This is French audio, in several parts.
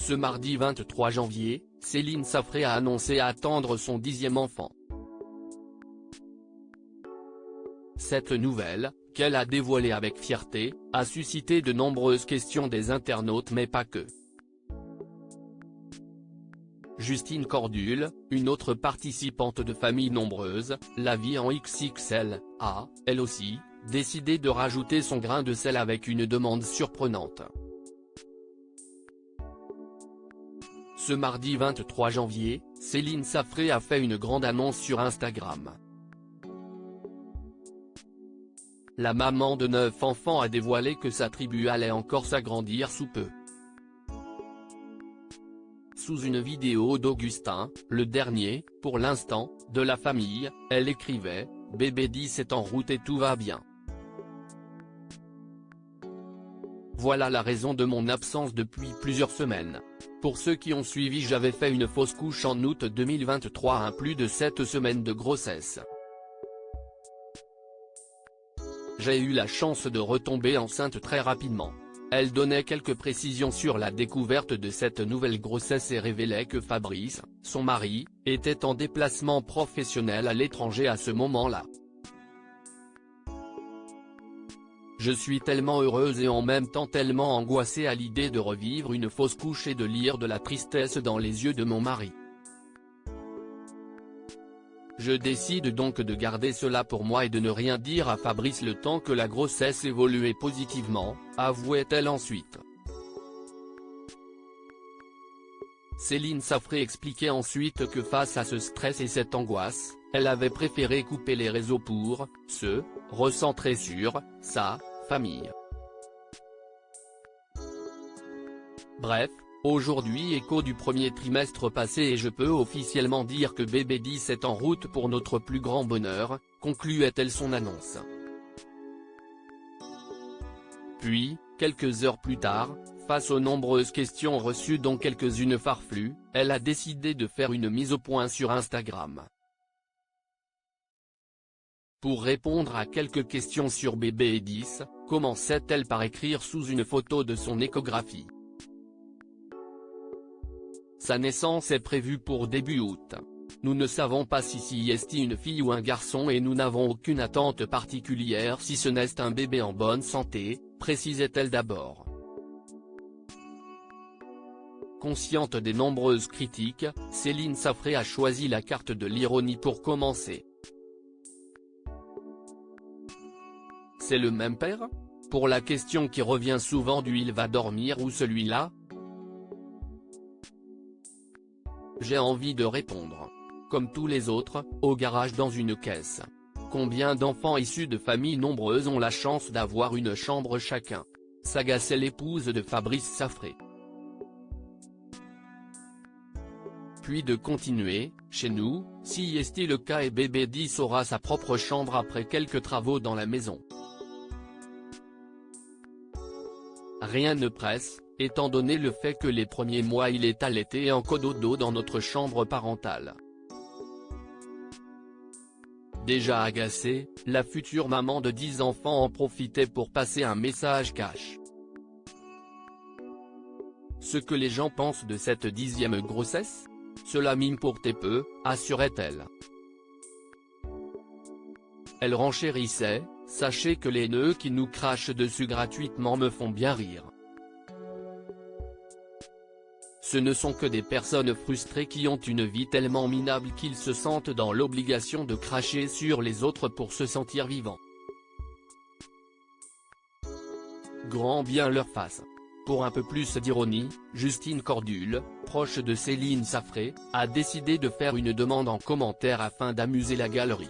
Ce mardi 23 janvier, Céline Safré a annoncé attendre son 10e enfant. Cette nouvelle, qu'elle a dévoilée avec fierté, a suscité de nombreuses questions des internautes mais pas que. Justine Cordule, une autre participante de Famille Nombreuse, la vie en XXL, a, elle aussi, décidé de rajouter son grain de sel avec une demande surprenante. Ce mardi 23 janvier, Céline Safré a fait une grande annonce sur Instagram. La maman de 9 enfants a dévoilé que sa tribu allait encore s'agrandir sous peu. Sous une vidéo d'Augustin, le dernier, pour l'instant, de la famille, elle écrivait « Bébé 10 est en route et tout va bien. Voilà la raison de mon absence depuis plusieurs semaines. Pour ceux qui ont suivi, j'avais fait une fausse couche en août 2023 à plus de 7 semaines de grossesse. J'ai eu la chance de retomber enceinte très rapidement. » Elle donnait quelques précisions sur la découverte de cette nouvelle grossesse et révélait que Fabrice, son mari, était en déplacement professionnel à l'étranger à ce moment-là. Je suis tellement heureuse et en même temps tellement angoissée à l'idée de revivre une fausse couche et de lire de la tristesse dans les yeux de mon mari. Je décide donc de garder cela pour moi et de ne rien dire à Fabrice le temps que la grossesse évoluait positivement, avouait-elle ensuite. Céline Safré expliquait ensuite que face à ce stress et cette angoisse, elle avait préféré couper les réseaux pour se recentrer sur sa famille. Bref. Aujourd'hui écho du premier trimestre passé et je peux officiellement dire que bébé 10 est en route pour notre plus grand bonheur, concluait-elle son annonce. Puis, quelques heures plus tard, face aux nombreuses questions reçues dont quelques-unes farfelues, elle a décidé de faire une mise au point sur Instagram. Pour répondre à quelques questions sur bébé 10, commençait-elle par écrire sous une photo de son échographie. Sa naissance est prévue pour début août. Nous ne savons pas si est une fille ou un garçon et nous n'avons aucune attente particulière si ce n'est un bébé en bonne santé, précisait-elle d'abord. Consciente des nombreuses critiques, Céline Safré a choisi la carte de l'ironie pour commencer. C'est le même père ? Pour la question qui revient souvent du « il va dormir où celui-là ?» J'ai envie de répondre. Comme tous les autres, au garage dans une caisse. Combien d'enfants issus de familles nombreuses ont la chance d'avoir une chambre chacun ? S'agaçait l'épouse de Fabrice Safré. Puis de continuer, chez nous, si est le cas et bébé 10 aura sa propre chambre après quelques travaux dans la maison. Rien ne presse, étant donné le fait que les premiers mois il est allaité en cododo dans notre chambre parentale. Déjà agacée, la future maman de 10 enfants en profitait pour passer un message cash. Ce que les gens pensent de cette 10e grossesse ? Cela m'importe peu, assurait-elle. Elle renchérissait, sachez que les nœuds qui nous crachent dessus gratuitement me font bien rire. Ce ne sont que des personnes frustrées qui ont une vie tellement minable qu'ils se sentent dans l'obligation de cracher sur les autres pour se sentir vivants. Grand bien leur fasse. Pour un peu plus d'ironie, Justine Cordule, proche de Céline Safré, a décidé de faire une demande en commentaire afin d'amuser la galerie.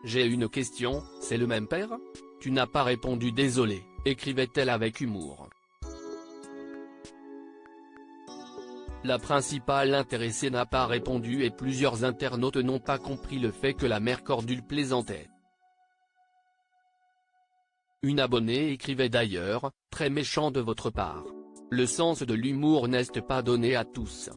J'ai une question, c'est le même père ? Tu n'as pas répondu désolé, écrivait-elle avec humour. La principale intéressée n'a pas répondu et plusieurs internautes n'ont pas compris le fait que la mère Cordule plaisantait. Une abonnée écrivait d'ailleurs, « Très méchant de votre part. Le sens de l'humour n'est pas donné à tous. »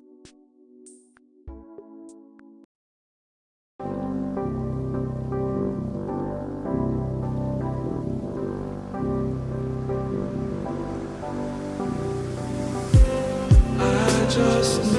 just